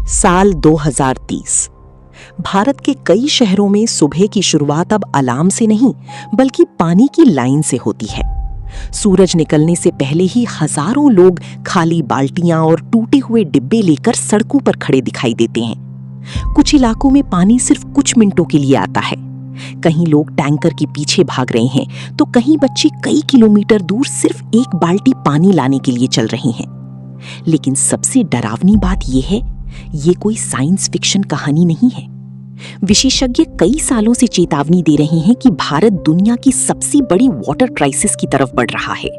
साल 2030। भारत के कई शहरों में सुबह की शुरुआत अब अलार्म से नहीं बल्कि पानी की लाइन से होती है। सूरज निकलने से पहले ही हजारों लोग खाली बाल्टियां और टूटे हुए डिब्बे लेकर सड़कों पर खड़े दिखाई देते हैं। कुछ इलाकों में पानी सिर्फ कुछ मिनटों के लिए आता है। कहीं लोग टैंकर के पीछे भाग रहे हैं तो कहीं बच्चे कई किलोमीटर दूर सिर्फ एक बाल्टी पानी लाने के लिए चल रहे हैं। लेकिन सबसे डरावनी बात यह है, ये कोई साइंस फिक्शन कहानी नहीं है। विशेषज्ञ कई सालों से चेतावनी दे रहे हैं कि भारत दुनिया की सबसे बड़ी वाटर क्राइसिस की तरफ बढ़ रहा है।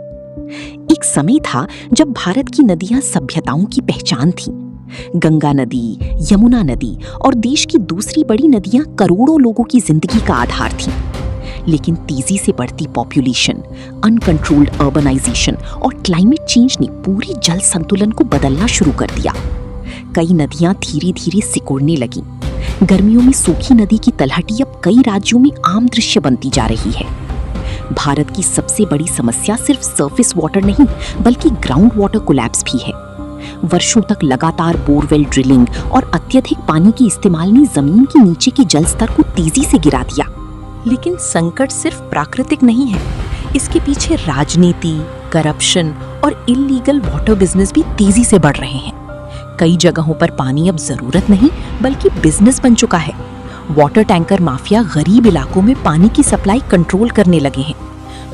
एक समय था जब भारत की नदियां सभ्यताओं की पहचान थीं। गंगा नदी, यमुना नदी और देश की दूसरी बड़ी नदियां करोड़ों लोगों की जिंदगी का आधार थीं। लेकिन तेजी से बढ़ती पॉपुलेशन, अनकंट्रोल्ड अर्बनाइजेशन और क्लाइमेट चेंज ने पूरी जल संतुलन को बदलना शुरू कर दिया। कई नदियां धीरे धीरे सिकुड़ने लगीं। गर्मियों में सूखी नदी की तलहटी अब कई राज्यों में आम दृश्य बनती जा रही है। भारत की सबसे बड़ी समस्या सिर्फ सरफेस वाटर नहीं बल्कि ग्राउंड वाटर कोलैप्स भी है। वर्षों तक लगातार बोरवेल ड्रिलिंग और अत्यधिक पानी के इस्तेमाल ने जमीन के नीचे के जल स्तर को तेजी से गिरा दिया। लेकिन संकट सिर्फ प्राकृतिक नहीं है, इसके पीछे राजनीति, करप्शन और इल्लीगल वाटर बिजनेस भी तेजी से बढ़ रहे हैं। कई जगहों पर पानी अब जरूरत नहीं बल्कि बिजनेस बन चुका है। वाटर टैंकर माफिया गरीब इलाकों में पानी की सप्लाई कंट्रोल करने लगे हैं।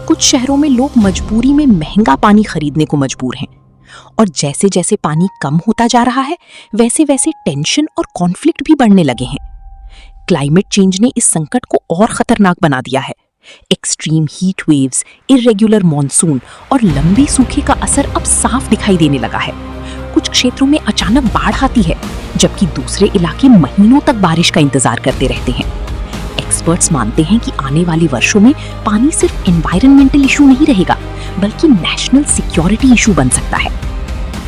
कुछ शहरों में लोग मजबूरी में महंगा पानी खरीदने को मजबूर हैं। और जैसे जैसे पानी कम होता जा रहा है वैसे वैसे टेंशन और कॉन्फ्लिक्ट भी बढ़ने लगे हैं। क्लाइमेट चेंज ने इस संकट को और खतरनाक बना दिया है। Extreme heat waves, irregular monsoon और लंबे सूखे का असर अब साफ दिखाई देने लगा है। कुछ क्षेत्रों में अचानक बाढ़ आती है जबकि दूसरे इलाके महीनों तक बारिश का इंतजार करते रहते हैं। एक्सपर्ट्स मानते हैं कि आने वाले वर्षों में पानी सिर्फ एनवायरनमेंटल इशू नहीं रहेगा बल्कि नेशनल सिक्योरिटी इशू बन सकता है।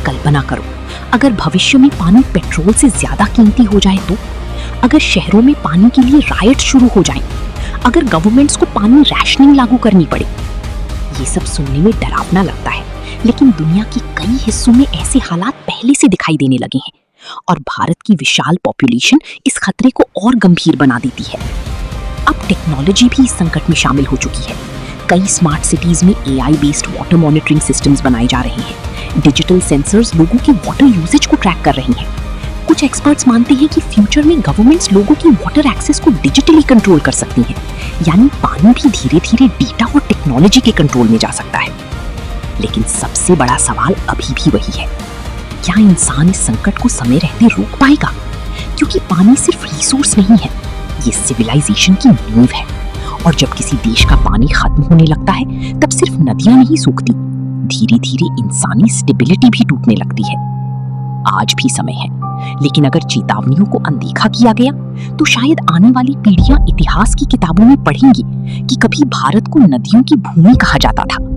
कल्पना करो, अगर भविष्य में पानी पेट्रोल से ज्यादा कीमती हो जाए तो? अगर शहरों में पानी के लिए राइट शुरू हो जाएं, अगर गवर्नमेंट्स को पानी रैशनिंग लागू करनी पड़े। ये सब सुनने में डरावना लगता है, लेकिन दुनिया के कई हिस्सों में ऐसे हालात पहले से दिखाई देने लगे हैं और भारत की विशाल पॉपुलेशन इस खतरे को और गंभीर बना देती है। अब टेक्नोलॉजी भी इस संकट में शामिल हो चुकी है। कई स्मार्ट सिटीज में AI based water monitoring systems बनाए जा रहे हैं। डिजिटल सेंसर्स लोगों के वाटर यूसेज को ट्रैक कर रहे हैं। कुछ एक्सपर्ट्स मानते हैं कि फ्यूचर में गवर्नमेंट्स लोगों की वाटर एक्सेस को डिजिटली कंट्रोल कर सकती हैं, यानी पानी भी धीरे धीरे डेटा और टेक्नोलॉजी के कंट्रोल में जा सकता है। लेकिन सबसे बड़ा सवाल अभी भी वही है, क्या इंसान इस संकट को समय रहते रोक पाएगा? क्योंकि पानी सिर्फ रिसोर्स नहीं है, ये सिविलाइजेशन की नींव है। और जब किसी देश का पानी खत्म होने लगता है तब सिर्फ नदियां नहीं सूखती, धीरे धीरे इंसानी स्टेबिलिटी भी टूटने लगती है। आज भी समय है, लेकिन अगर चेतावनियों को अनदेखा किया गया तो शायद आने वाली पीढ़ियां इतिहास की किताबों में पढ़ेंगी कि कभी भारत को नदियों की भूमि कहा जाता था।